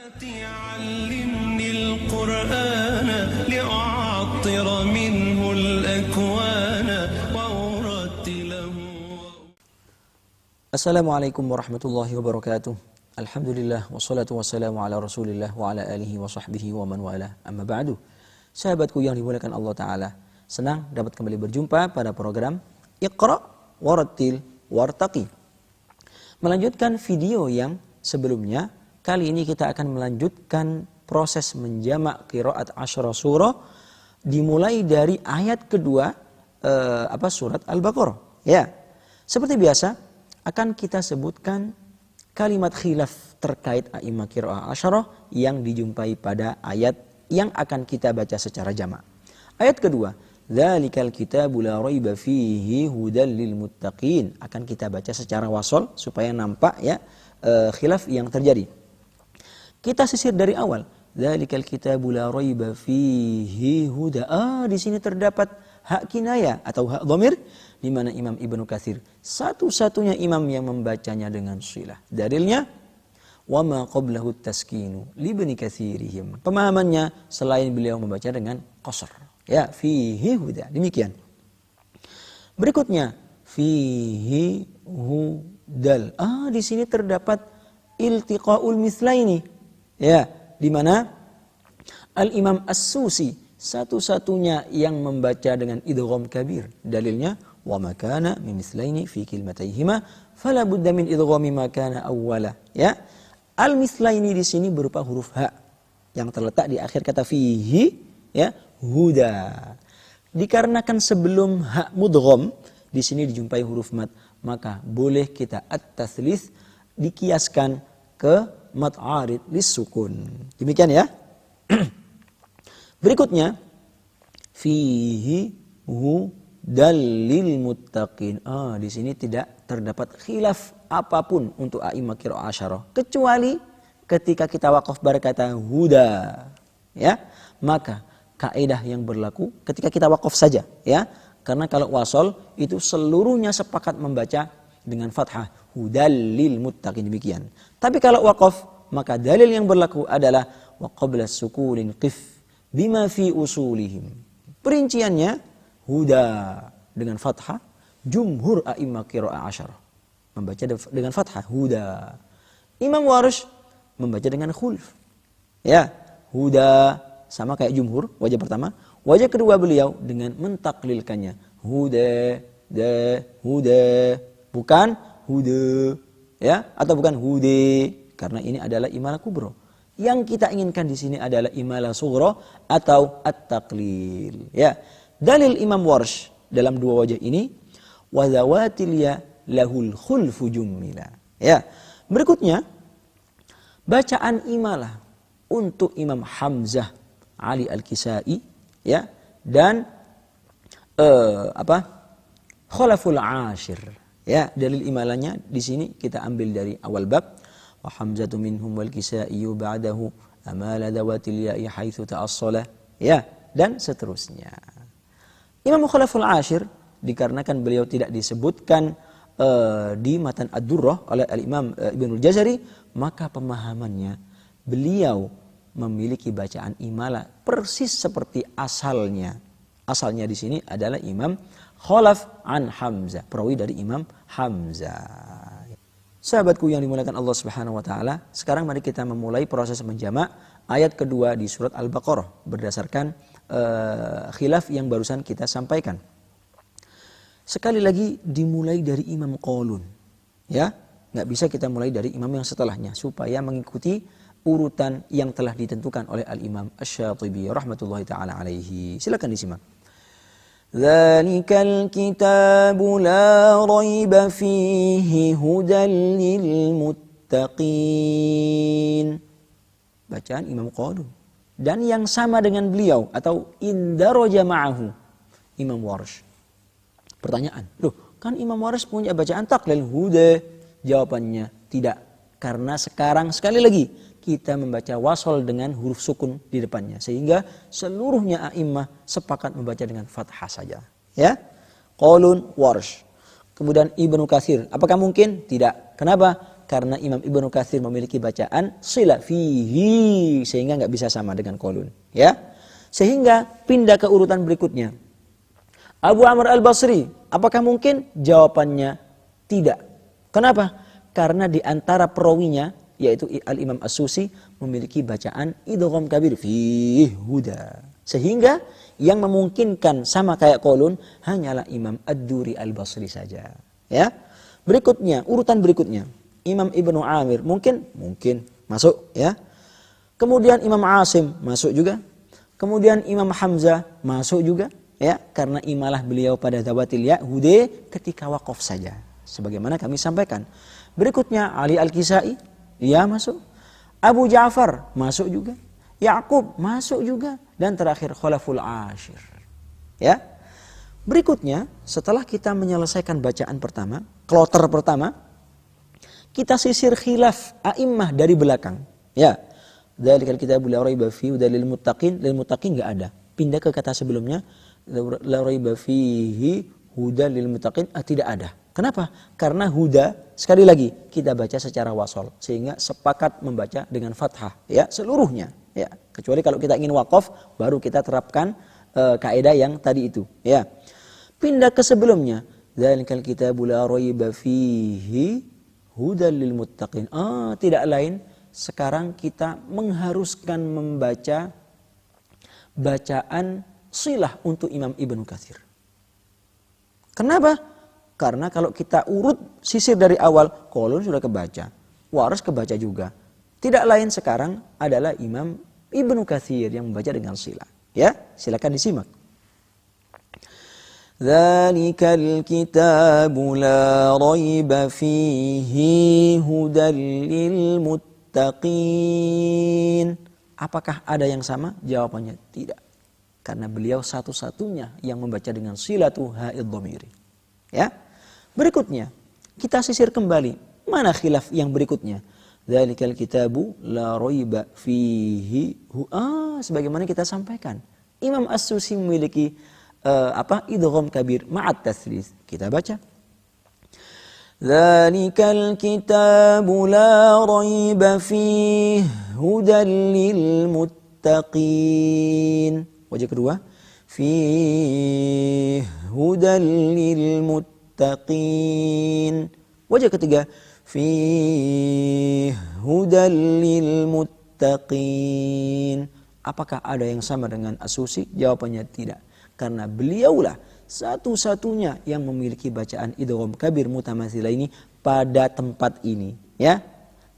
علمني القرآن لأعطر منه الأكوان وأرتله. Assalamualaikum warahmatullahi wabarakatuh. Alhamdulillah wassalatu wassalamu ala Rasulillah wa ala alihi wa sahbihi wa man wala. Amma ba'du. Sahabatku yang dimuliakan Allah taala, senang dapat kembali berjumpa pada program Iqra Warattil Wartaqi. Melanjutkan video yang sebelumnya, kali ini kita akan melanjutkan proses menjamak qiraat asyra surah dimulai dari ayat kedua surat Al-Baqarah. Ya. Seperti biasa akan kita sebutkan kalimat khilaf terkait a'imah qiraat asyra yang dijumpai pada ayat yang akan kita baca secara jamak. Ayat kedua, dzalikal kitabu la raiba fihi hudal lil muttaqin, akan kita baca secara wasol supaya nampak ya khilaf yang terjadi. Kita sisir dari awal. Dzalikal kitabu la raiba fihi huda. Di sini terdapat hak kinayah atau hak dhamir di mana Imam Ibnu Katsir satu-satunya imam yang membacanya dengan silah. Dalilnya wa ma qablahu taskinu li Ibni Katsirihim. Pemahamannya selain beliau membaca dengan qasr. Ya, fihi huda. Demikian. Berikutnya fihi hudal. Di sini terdapat iltiqaul mithlaini. Ya, di mana Al-Imam As-Susi satu-satunya yang membaca dengan idgham kabir. Dalilnya wa ma kana min mithlaini fi kilmatayhima fala budda min idghami ma kana awwala. Ya. Al-mithlaini di sini berupa huruf ha yang terletak di akhir kata fihi, ya, huda. Dikarenakan sebelum ha mudgham di sini dijumpai huruf mat, maka boleh kita at-tatslits dikiaskan ke mat arid lis-sukun. Demikian ya. Berikutnya fihi hudal lil muttaqin. Di sini tidak terdapat khilaf apapun untuk a'imah qiraat asyara kecuali ketika kita waqaf berkata huda, ya. Maka kaidah yang berlaku ketika kita waqaf saja, ya. Karena kalau wasol itu seluruhnya sepakat membaca dengan fathah hudal lil muttaqin, demikian. Tapi kalau waqaf maka dalil yang berlaku adalah wa qabla sukunin qif bima fi usulihim. Perinciannya huda dengan fathah, jumhur a'imah qiraat asyara membaca dengan fathah huda. Imam Warsh membaca dengan khulf. Ya, huda sama kayak jumhur, wajah pertama. Wajah kedua beliau dengan mentaklilkannya. Huda, huda, bukan huda, ya, atau bukan hude, karena ini adalah imalah kubro. Yang kita inginkan di sini adalah imalah sughra atau at-taqlil. Ya, dalil Imam Warsh dalam dua wajah ini wa zawatil ya lahul khulfu jummila. Ya, berikutnya bacaan imalah untuk Imam Hamzah Ali Al-Kisai, ya, dan Khalaful Ashir. Ya, dalil imalahnya di sini kita ambil dari awal bab wa Hamzatu minhum wal Kisai ba'dahu amala dawatil ya'i haitsu ta'assala, ya, dan seterusnya. Imam Khalaful Ashir dikarenakan beliau tidak disebutkan di matan Ad-Durrah oleh Al-Imam Ibnul Jazari, maka pemahamannya beliau memiliki bacaan imalah persis seperti asalnya. Asalnya di sini adalah Imam Khalaf an Hamzah, perawi dari Imam Hamzah. Sahabatku yang dimuliakan Allah Subhanahu wa taala, sekarang mari kita memulai proses menjamak ayat kedua di surat Al-Baqarah berdasarkan khilaf yang barusan kita sampaikan. Sekali lagi dimulai dari Imam Qalun. Ya, enggak bisa kita mulai dari imam yang setelahnya supaya mengikuti urutan yang telah ditentukan oleh Al-Imam Asy-Syatibi rahmatullahi taala alaihi. Silakan disimak. Dzalikal kitabu la raiba fihi hudal lil muttaqin. Bacaan Imam Qalun. Dan yang sama dengan beliau atau indaraja ma'ahu Imam Warsh. Pertanyaan, kan Imam Warsh punya bacaan taqlil huda? Jawabannya tidak. Karena sekarang sekali lagi kita membaca wasol dengan huruf sukun di depannya, sehingga seluruhnya a'immah sepakat membaca dengan fathah saja. Ya, Qalun Warsh. Kemudian Ibnu Katsir, apakah mungkin? Tidak. Kenapa? Karena Imam Ibnu Katsir memiliki bacaan sila fihi sehingga nggak bisa sama dengan kolun. Ya, sehingga pindah ke urutan berikutnya. Abu Amr al-Basri, apakah mungkin? Jawabannya tidak. Kenapa? Karena di antara perawinya yaitu Al-Imam As-Susi memiliki bacaan idgham kabir fi huda. Sehingga yang memungkinkan sama kayak kolun hanyalah Imam Ad-Duri Al-Basri saja. Ya. Berikutnya, urutan berikutnya. Imam Ibnu Amir mungkin masuk ya. Kemudian Imam Asim masuk juga. Kemudian Imam Hamzah masuk juga ya, karena imalah beliau pada dawatil ya hude ketika waqaf saja. Sebagaimana kami sampaikan. Berikutnya Ali Al-Kisai, dia masuk. Abu Ja'far masuk juga. Ya'qub masuk juga. Dan terakhir Khulaful Ashir. Ya. Berikutnya, setelah kita menyelesaikan bacaan pertama, kloter pertama, kita sisir khilaf a'immah dari belakang. Ya. Dzalikal kitabul la raiba fihi hudal lil muttaqin, lil muttaqin enggak ada. Pindah ke kata sebelumnya, la raiba fihi hudal lil muttaqin, tidak ada. Kenapa? Karena huda, sekali lagi, kita baca secara wasol. Sehingga sepakat membaca dengan fathah. Ya, seluruhnya. Ya, kecuali kalau kita ingin waqaf, baru kita terapkan kaidah yang tadi itu. Ya. Pindah ke sebelumnya. Dzalikal kitabul la raiba fihi hudal lil muttaqin. Tidak lain. Sekarang kita mengharuskan membaca bacaan silah untuk Imam Ibnu Katsir. Kenapa? Karena kalau kita urut sisir dari awal, kolon sudah kebaca, waras kebaca juga. Tidak lain sekarang adalah Imam Ibnu Katsir yang membaca dengan silah. Ya, silakan disimak. Dzalikal kitabu la raiba fihi hudal lil muttaqin. Apakah ada yang sama? Jawabannya tidak. Karena beliau satu-satunya yang membaca dengan silatu ha'id dhamiri. Ya. Berikutnya, kita sisir kembali. Mana khilaf yang berikutnya? Dzalikal kitabu la raiba fihi. Sebagaimana kita sampaikan. Imam As-Susi memiliki idgham kabir ma'at tatslits. Kita baca. Dzalikal kitabu la raiba fihi hudal lil muttaqin. Wajah kedua. Fihi hudal lil muttaqin. Wajah ketiga, fi hudal lil muttaqin. Apakah ada yang sama dengan As-Susi? Jawabannya tidak. Karena beliaulah satu-satunya yang memiliki bacaan idgham kabir mutamatsila ini pada tempat ini, ya.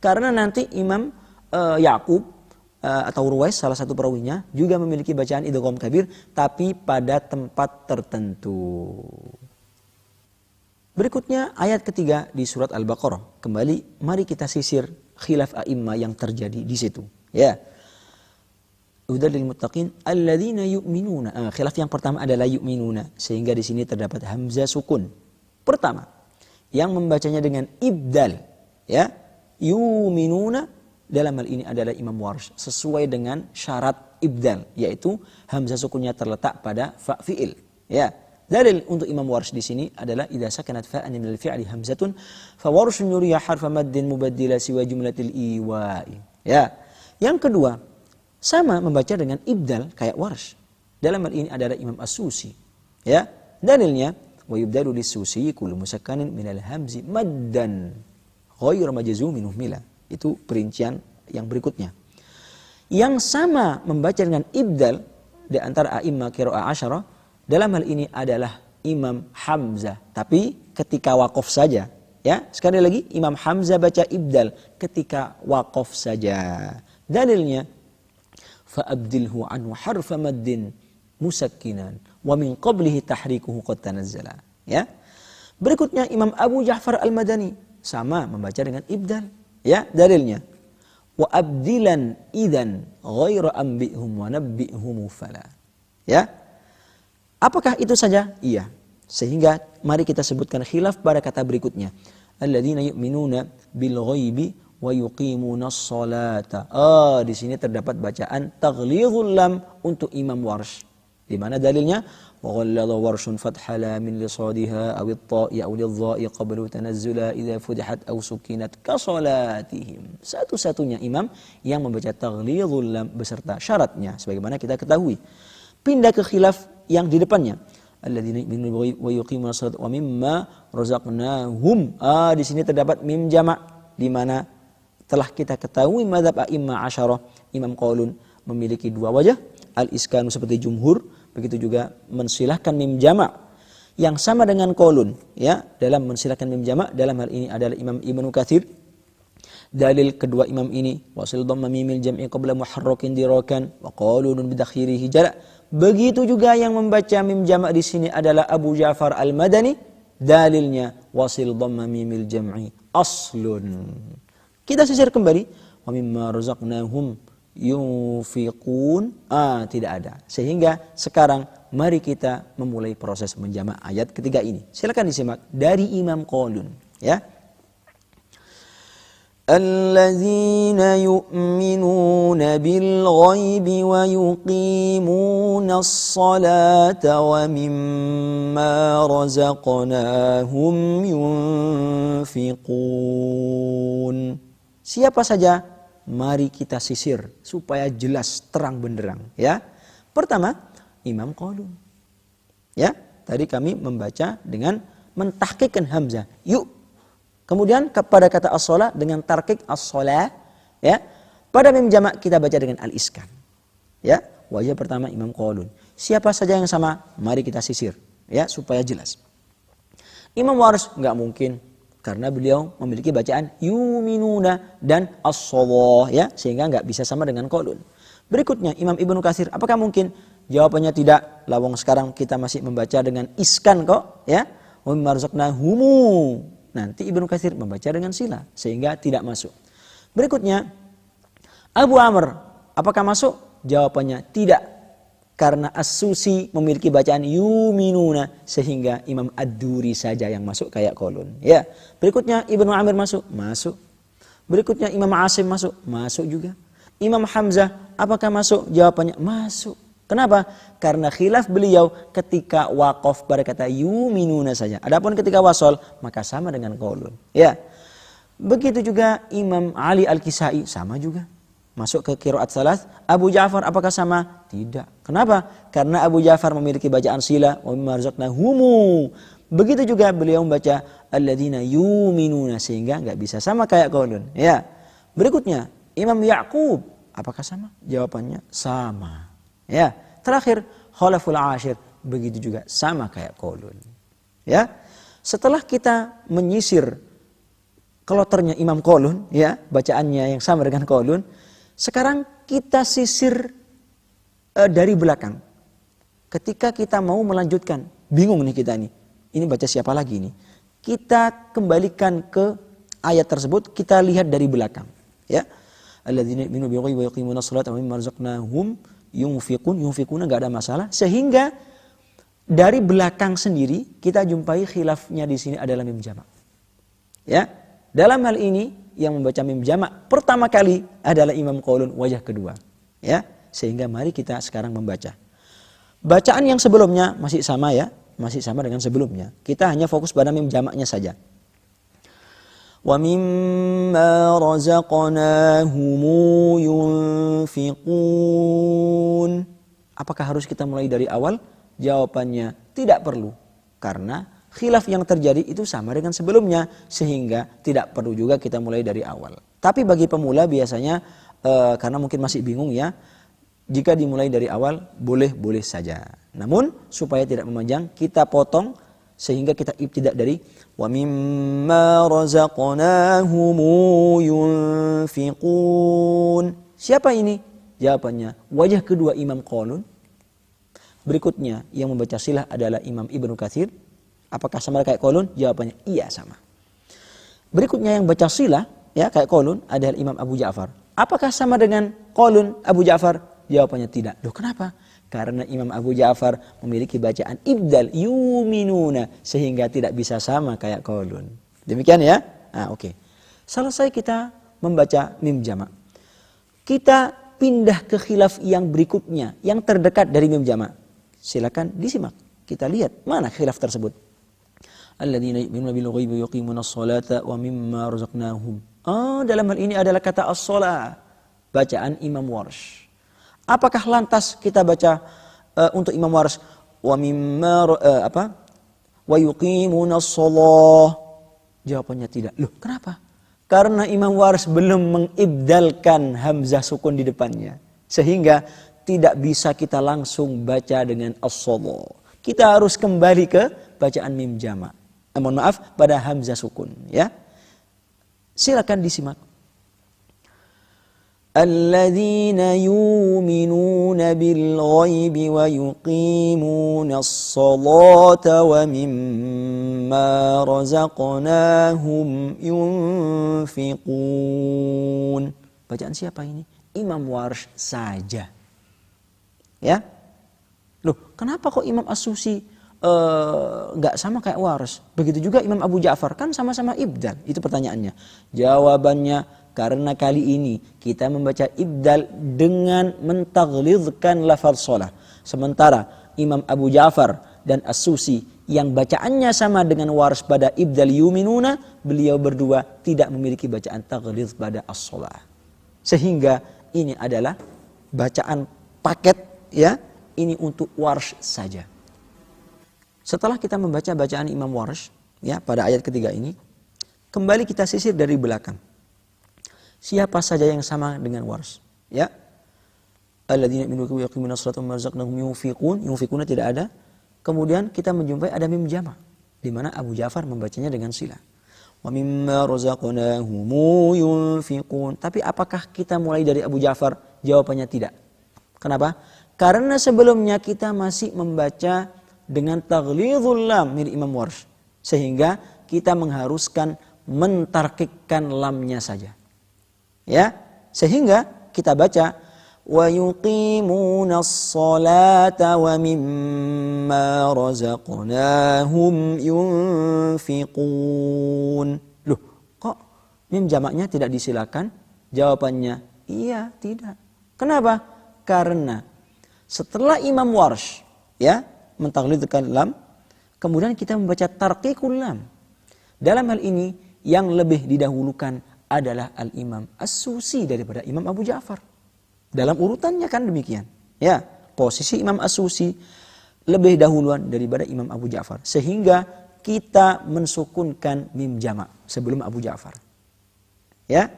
Karena nanti Imam Ya'qub atau Ruwais salah satu perawinya juga memiliki bacaan idgham kabir tapi pada tempat tertentu. Berikutnya ayat ketiga di surat Al-Baqarah. Kembali mari kita sisir khilaf a'immah yang terjadi di situ. Ya. Hudal lil muttaqin alladzina yu'minuna. Khilaf yang pertama adalah yu'minuna, sehingga di sini terdapat hamzah sukun. Pertama, yang membacanya dengan ibdal, ya. Yu'minuna dalam hal ini adalah Imam Warsh sesuai dengan syarat ibdal, yaitu hamzah sukunnya terletak pada fa fi'il, ya. Dalil untuk Imam Warsh di sini adalah idza sakanat fa'an min al-fi'li hamzatun fa warshun yuriya harfa maddin mubaddila siwa jumlatil iwa'i. Ya. Yang kedua, sama membaca dengan ibdal kayak Warsh. Dalam hal ini adalah Imam As-Susi. Ya. Dalilnya wa yubdalu lis-Susi kullu musakkanin min al-hamzi maddan ghairu majzumin uhmila. Itu perincian yang berikutnya. Yang sama membaca dengan ibdal di antara a'immah qiraa'ah asyarah dalam hal ini adalah Imam Hamzah, tapi ketika waqaf saja. Ya, sekali lagi Imam Hamzah baca ibdal ketika waqaf saja. Dalilnya fa'abdilhu anhu harfa maddin musakkinan wa min qablihi tahrikuhu qad tanazzala. Ya. Berikutnya Imam Abu Ja'far Al-Madani sama membaca dengan ibdal. Ya, dalilnya wa abdilan idzan ghairu anbihum wa nabbihum fala. Ya. Apakah itu saja? Iya. Sehingga mari kita sebutkan khilaf pada kata berikutnya. Alladzina yu'minuna bil ghaibi wa yuqimunas salata. Di sini terdapat bacaan taghlidhul lam untuk Imam Warsh. Di mana dalilnya? Wa ghallala warshun fatha lamin li shadiha aw at-ta'i aw lidh-dha'i qabla tanazzula idza fudihat aw sukinat ka salatihim. Satu-satunya imam yang membaca taghlidhul lam beserta syaratnya sebagaimana kita ketahui. Pindah ke khilaf yang di depannya. Alladzina yu'minuna wa yuqimuna sholata wa mimma razaqnahum. Di sini terdapat mim jamak di mana telah kita ketahui mazhab a'immah asyarah Imam Qaulun memiliki dua wajah, al-iskanu seperti jumhur, begitu juga mensilahkan mim jamak yang sama dengan Qaulun ya dalam mensilahkan mim jamak. Dalam hal ini adalah Imam Ibnu Katsir. Dalil kedua imam ini wasil dhamma mimil jam'i qabla muharrakin dirakan wa Qaulun bidakhirihi jala. Begitu juga yang membaca mim jamak di sini adalah Abu Ja'far Al-Madani. Dalilnya wasil dhamma mimil jam'i aslun. Kita sisir kembali wa mimma razaqnahum yunfiqun. Tidak ada. Sehingga sekarang mari kita memulai proses menjamak ayat ketiga ini. Silakan disimak dari Imam Qaulun ya. Alladzina yu'minuna bil ghaibi wa yuqimuna as-salata wa mimma razaqnahum yunfiqun. Siapa saja? Mari kita sisir supaya jelas terang benderang ya. Pertama, Imam Qaulun. Ya, tadi kami membaca dengan mentahqiqkan hamzah. Yuk. Kemudian pada kata as-shalah dengan tarqiq as-shalah ya. Pada mim jamak kita baca dengan al-iskan. Ya, wajah pertama Imam Qaulun. Siapa saja yang sama? Mari kita sisir ya supaya jelas. Imam Warsh enggak mungkin karena beliau memiliki bacaan yuminuna dan as-shalah ya, sehingga enggak bisa sama dengan Qaulun. Berikutnya Imam Ibnu Katsir, apakah mungkin? Jawabannya tidak. Lawang sekarang kita masih membaca dengan iskan kok ya. Wa mimma razaqnahumu. Nanti Ibnu Katsir membaca dengan sila sehingga tidak masuk. Berikutnya Abu Amr, apakah masuk? Jawabannya tidak. Karena As-Susi memiliki bacaan yuminuna sehingga Imam Ad-Duri saja yang masuk kayak Qaulun. Ya. Berikutnya Ibnu Amir masuk, masuk. Berikutnya Imam Asim masuk, masuk juga. Imam Hamzah apakah masuk? Jawabannya masuk. Kenapa? Karena khilaf beliau ketika waqaf pada kata yuminuna saja. Adapun ketika wasol maka sama dengan Qaulun. Ya. Begitu juga Imam Ali Al-Kisai sama juga. Masuk ke qiraat salas. Abu Ja'far apakah sama? Tidak. Kenapa? Karena Abu Ja'far memiliki bacaan sila wa mimma razaqnahumu. Begitu juga beliau membaca alladzina yuminuna sehingga enggak bisa sama kayak Qaulun. Ya. Berikutnya Imam Ya'qub apakah sama? Jawabannya sama. Ya. Terakhir Khalaful Ashir begitu juga sama kayak Qaulun. Ya. Setelah kita menyisir kloternya Imam Qaulun ya, bacaannya yang sama dengan Qaulun, sekarang kita sisir dari belakang. Ketika kita mau melanjutkan, bingung nih kita nih. Ini baca siapa lagi nih? Kita kembalikan ke ayat tersebut, kita lihat dari belakang. Ya. Alladzina yu'minuna bil ghaibi wa yuqimuna as-salata wa mimma razaqnahum yunfiqun. Yunfiquna enggak ada masalah. Sehingga dari belakang sendiri kita jumpai khilafnya di sini adalah mim jamak. Ya. Dalam hal ini yang membaca mim jamak pertama kali adalah Imam Qaulun wajah kedua. Ya, sehingga mari kita sekarang membaca. Bacaan yang sebelumnya masih sama ya, masih sama dengan sebelumnya. Kita hanya fokus pada mim jamaknya saja. Wa mimma razaqnahum yunfiqun. Apakah harus kita mulai dari awal? Jawabannya tidak perlu. Karena khilaf yang terjadi itu sama dengan sebelumnya sehingga tidak perlu juga kita mulai dari awal. Tapi bagi pemula biasanya karena mungkin masih bingung ya, jika dimulai dari awal boleh-boleh saja. Namun supaya tidak memanjang kita potong sehingga kita ibtidak dari wa mimma razaqnahum yunfiqun. Siapa ini? Jawabannya wajah kedua Imam Qaulun. Berikutnya yang membaca silah adalah Imam Ibnu Katsir. Apakah sama kayak Qaulun? Jawabannya iya sama. Berikutnya yang baca silah ya kayak Qaulun adalah Imam Abu Ja'far. Apakah sama dengan Qaulun Abu Ja'far? Jawabannya tidak. Loh kenapa? Karena Imam Abu Ja'far memiliki bacaan ibdal yuminuna sehingga tidak bisa sama kayak Qaulun. Demikian ya? Oke. Selesai kita membaca mim jamak. Kita pindah ke khilaf yang berikutnya, yang terdekat dari mim jamak. Silakan disimak. Kita lihat mana khilaf tersebut. Alladzina yu'minuna bil ghaibi wa yuqimunas sholata wa mimma razaqnahum. Dalam hal ini adalah kata as-shalah, bacaan Imam Warsh. Apakah lantas kita baca untuk Imam Warsh wa mimma wa yuqimunas shalah? Jawabannya tidak. Loh, kenapa? Karena Imam Warsh belum mengibdalkan hamzah sukun di depannya. Sehingga tidak bisa kita langsung baca dengan as-shalah. Kita harus kembali ke bacaan mim jama'. Mohon maaf, pada hamzah sukun, ya. Silakan disimak. Alladzina yu'minuna bil ghaibi wa yuqimunas salata wa mimma razaqnahum yunfiqun. Bacaan siapa ini? Imam Warsh saja. Ya. Loh, kenapa kok Imam As-Susi nggak sama kayak Warsh? Begitu juga Imam Abu Ja'far, kan sama-sama ibdal. Itu pertanyaannya. Jawabannya, karena kali ini kita membaca ibdal dengan mentaghlidhkan lafaz shalah. Sementara Imam Abu Ja'far dan As-Susi yang bacaannya sama dengan Warsh pada ibdal yuminuna, beliau berdua tidak memiliki bacaan taghlidh pada as-shalah. Sehingga ini adalah bacaan paket, ya, ini untuk Warsh saja. Setelah kita membaca bacaan Imam Warsh, ya, pada ayat ketiga ini, kembali kita sisir dari belakang. Siapa saja yang sama dengan Warsh? Ya, alladzina yu'minuna wa yuqimunas salata wa mimma razaqnahum yunfiqun. Yunfiquna tidak ada. Kemudian kita menjumpai ada mim jama', di mana Abu Ja'far membacanya dengan silah. Wa mimma razaqnahum yunfiqun. Tapi apakah kita mulai dari Abu Ja'far? Jawabannya tidak. Kenapa? Karena sebelumnya kita masih membaca dengan taghlidhul lam mirip Imam Warsh, sehingga kita mengharuskan mentarkikkan lamnya saja. Ya, sehingga kita baca wa yuqimunas salata wa mimma razaqnahum yunfiqun. Loh, kok mim jamaknya tidak disilakan? Jawabannya iya, tidak. Kenapa? Karena setelah Imam Warsh, ya, mentaghlidhkan lam, kemudian kita membaca tarqiqul lam. Dalam hal ini yang lebih didahulukan adalah Al-Imam As-Susi daripada Imam Abu Ja'far. Dalam urutannya kan demikian. Ya, posisi Imam As-Susi lebih dahuluan daripada Imam Abu Ja'far, sehingga kita mensukunkan mim jama' sebelum Abu Ja'far. Ya.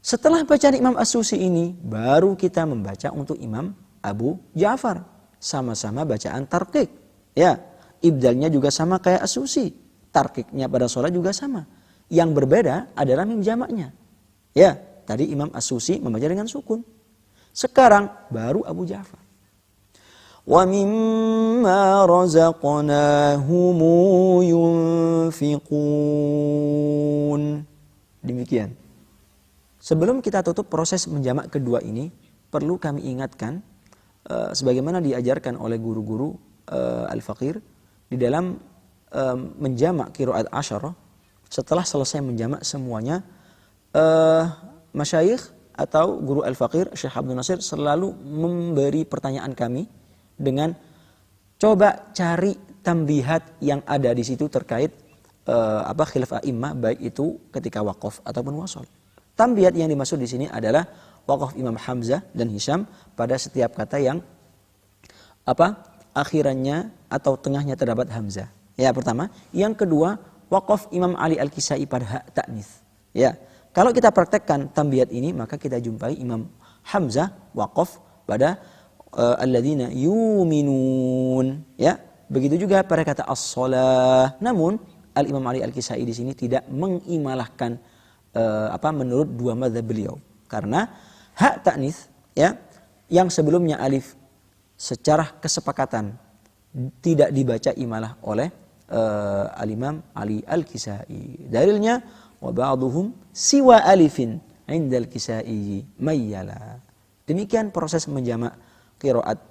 Setelah bacaan Imam As-Susi ini, baru kita membaca untuk Imam Abu Ja'far. Sama-sama bacaan tarqiq. Ya, ibdalnya juga sama kayak As-Susi. Tarqiqnya pada sholat juga sama. Yang berbeda adalah mim jamaknya. Ya, tadi Imam As-Susi membaca dengan sukun. Sekarang baru Abu Ja'far. Wa mimma razaqnahum yunfiqun. Demikian. Sebelum kita tutup proses menjamak kedua ini, perlu kami ingatkan sebagaimana diajarkan oleh guru-guru Al-Faqir di dalam menjamak qiraat asyarah. Setelah selesai menjamak semuanya, masyayikh atau guru Al-Faqir Syekh Abdul Nasir selalu memberi pertanyaan kami dengan coba cari tambihat yang ada di situ terkait khilaf a'immah, baik itu ketika waqaf ataupun wasol. Tambihat yang dimaksud di sini adalah waqaf Imam Hamzah dan Hisham pada setiap kata yang akhirannya atau tengahnya terdapat hamzah. Ya, pertama. Yang kedua, waqaf Imam Ali Al-Kisai pada hak ta'nits. Ya. Kalau kita praktekkan tambihat ini, maka kita jumpai Imam Hamzah waqaf pada alladzina yuminun. Ya. Begitu juga pada kata as-shalah. Namun Al-Imam Ali Al-Kisai di sini tidak mengimalahkan menurut dua mazhab beliau. Karena hak ta'nits, ya, yang sebelumnya alif secara kesepakatan tidak dibaca imalah oleh Al-Imam Ali Al-Kisai. Dalilnya wa ba'duhum siwa alifin 'inda Al-Kisai mayyala. Demikian proses menjamak qiraat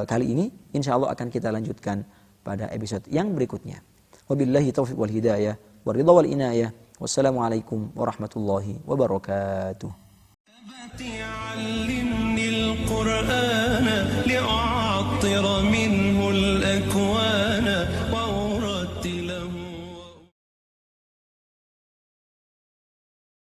kali ini. Insyaallah akan kita lanjutkan pada episode yang berikutnya. Wabillahi taufiq wal hidayah wa ridha wal inayah. Wassalamualaikum warahmatullahi wabarakatuh. علمني القرآن لأعطي لأعطر منه الأكوان